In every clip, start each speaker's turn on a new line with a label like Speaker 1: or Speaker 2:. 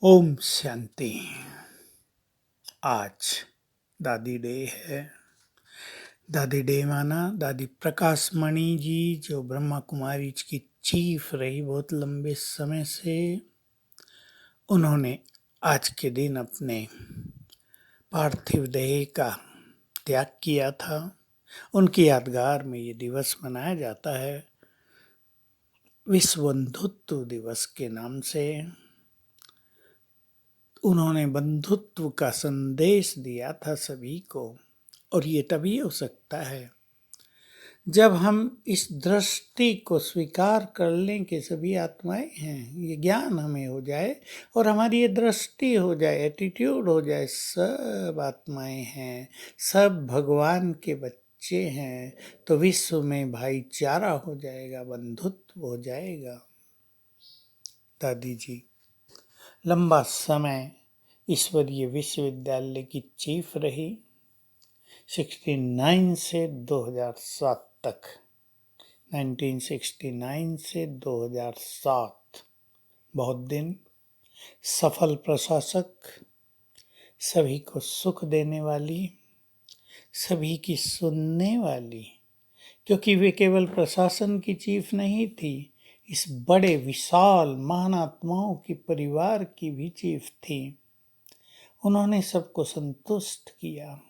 Speaker 1: ओम शांति। आज दादी डे है। दादी डे माना दादी प्रकाश मणि जी, जो ब्रह्मा कुमारी की चीफ रही बहुत लंबे समय से, उन्होंने आज के दिन अपने पार्थिव देह का त्याग किया था। उनकी यादगार में ये दिवस मनाया जाता है विश्व बंधुत्व दिवस के नाम से। उन्होंने बंधुत्व का संदेश दिया था सभी को, और ये तभी हो सकता है जब हम इस दृष्टि को स्वीकार कर लें कि सभी आत्माएं हैं। ये ज्ञान हमें हो जाए और हमारी ये दृष्टि हो जाए, एटीट्यूड हो जाए, सब आत्माएं हैं, सब भगवान के बच्चे हैं, तो विश्व में भाईचारा हो जाएगा, बंधुत्व हो जाएगा। दादी जी लंबा समय ईश्वरीय विश्वविद्यालय की चीफ रही, 69 से 2007 तक। 1969 से 2007 बहुत दिन। सफल प्रशासक, सभी को सुख देने वाली, सभी की सुनने वाली, क्योंकि वे केवल प्रशासन की चीफ नहीं थी, इस बड़े विशाल महान आत्माओं की परिवार की भी चीफ थी। उन्होंने सबको संतुष्ट किया,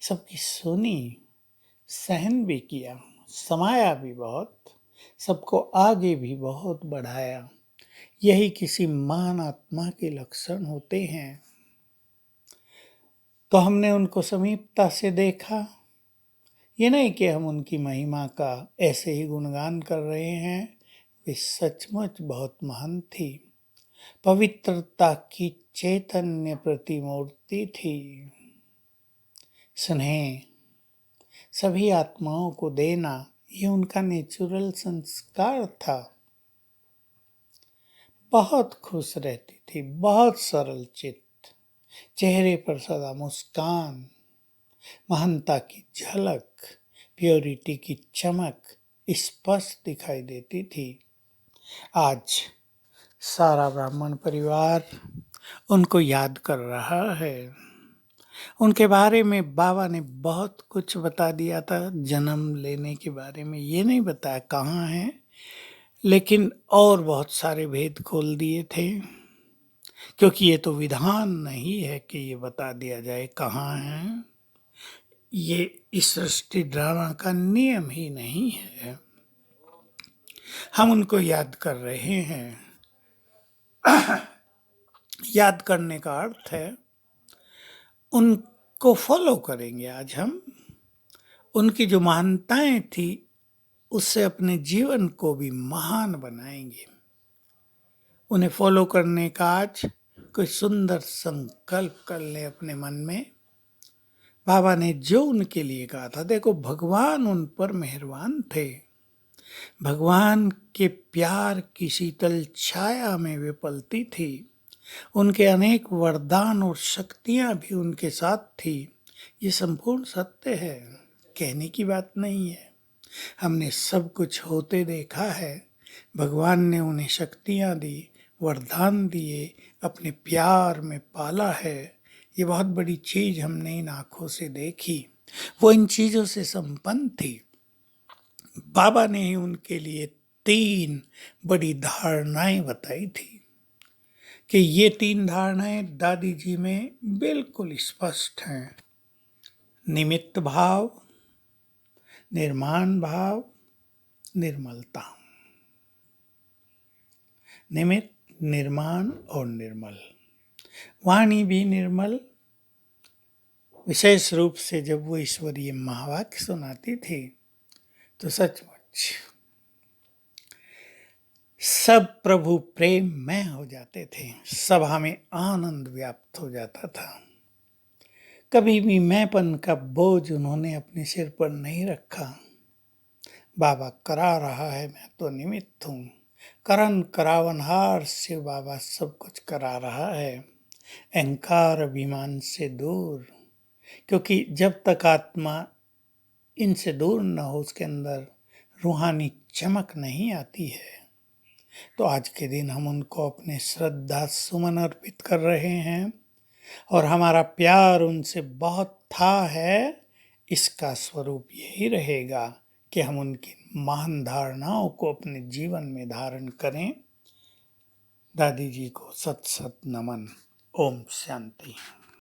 Speaker 1: सबकी सुनी, सहन भी किया, समाया भी बहुत, सबको आगे भी बहुत बढ़ाया। यही किसी महान आत्मा के लक्षण होते हैं। तो हमने उनको समीपता से देखा। ये नहीं कि हम उनकी महिमा का ऐसे ही गुणगान कर रहे हैं, वे सचमुच बहुत महान थी। पवित्रता की चैतन्य प्रतिमूर्ति थी। स्नेह सभी आत्माओं को देना, ये उनका नेचुरल संस्कार था। बहुत खुश रहती थी, बहुत सरल चित्त, चेहरे पर सदा मुस्कान, महानता की झलक, प्योरिटी की चमक स्पष्ट दिखाई देती थी। आज सारा ब्राह्मण परिवार उनको याद कर रहा है। उनके बारे में बाबा ने बहुत कुछ बता दिया था। जन्म लेने के बारे में ये नहीं बताया कहाँ है, लेकिन और बहुत सारे भेद खोल दिए थे, क्योंकि ये तो विधान नहीं है कि ये बता दिया जाए कहाँ है। ये इस सृष्टि ड्रामा का नियम ही नहीं है। हम उनको याद कर रहे हैं। याद करने का अर्थ है उनको फॉलो करेंगे। आज हम उनकी जो महानताएं थी उससे अपने जीवन को भी महान बनाएंगे। उन्हें फॉलो करने का आज कोई सुंदर संकल्प कर ले अपने मन में। बाबा ने जो उनके लिए कहा था, देखो भगवान उन पर मेहरबान थे। भगवान के प्यार की शीतल छाया में वे पलती थी। उनके अनेक वरदान और शक्तियां भी उनके साथ थी। ये संपूर्ण सत्य है, कहने की बात नहीं है। हमने सब कुछ होते देखा है। भगवान ने उन्हें शक्तियां दी, वरदान दिए, अपने प्यार में पाला है। ये बहुत बड़ी चीज हमने इन आंखों से देखी। वो इन चीजों से संपन्न थी। बाबा ने ही उनके लिए 3 बड़ी धारणाएं बताई थी कि ये 3 धारणाएं दादी जी में बिल्कुल स्पष्ट हैं। निमित्त भाव, निर्माण भाव, निर्मलता। निमित्त, निर्माण और निर्मल। वाणी भी निर्मल। विशेष रूप से जब वो ईश्वरीय महावाक्य सुनाती थी तो सचमुच सब प्रभु प्रेम में हो जाते थे। सभा में आनंद व्याप्त हो जाता था। कभी भी मैंपन का बोझ उन्होंने अपने सिर पर नहीं रखा। बाबा करा रहा है, मैं तो निमित्त हूँ। करन करावनहार शिव बाबा सब कुछ करा रहा है। अहंकार अभिमान से दूर, क्योंकि जब तक आत्मा इनसे दूर न हो, उसके अंदर रूहानी चमक नहीं आती है, तो आज के दिन हम उनको अपने श्रद्धा सुमन अर्पित कर रहे हैं और हमारा प्यार उनसे बहुत था है। इसका स्वरूप यही रहेगा कि हम उनकी महान धारणाओं को अपने जीवन में धारण करें। दादी जी को सत सत नमन। ओम शांति।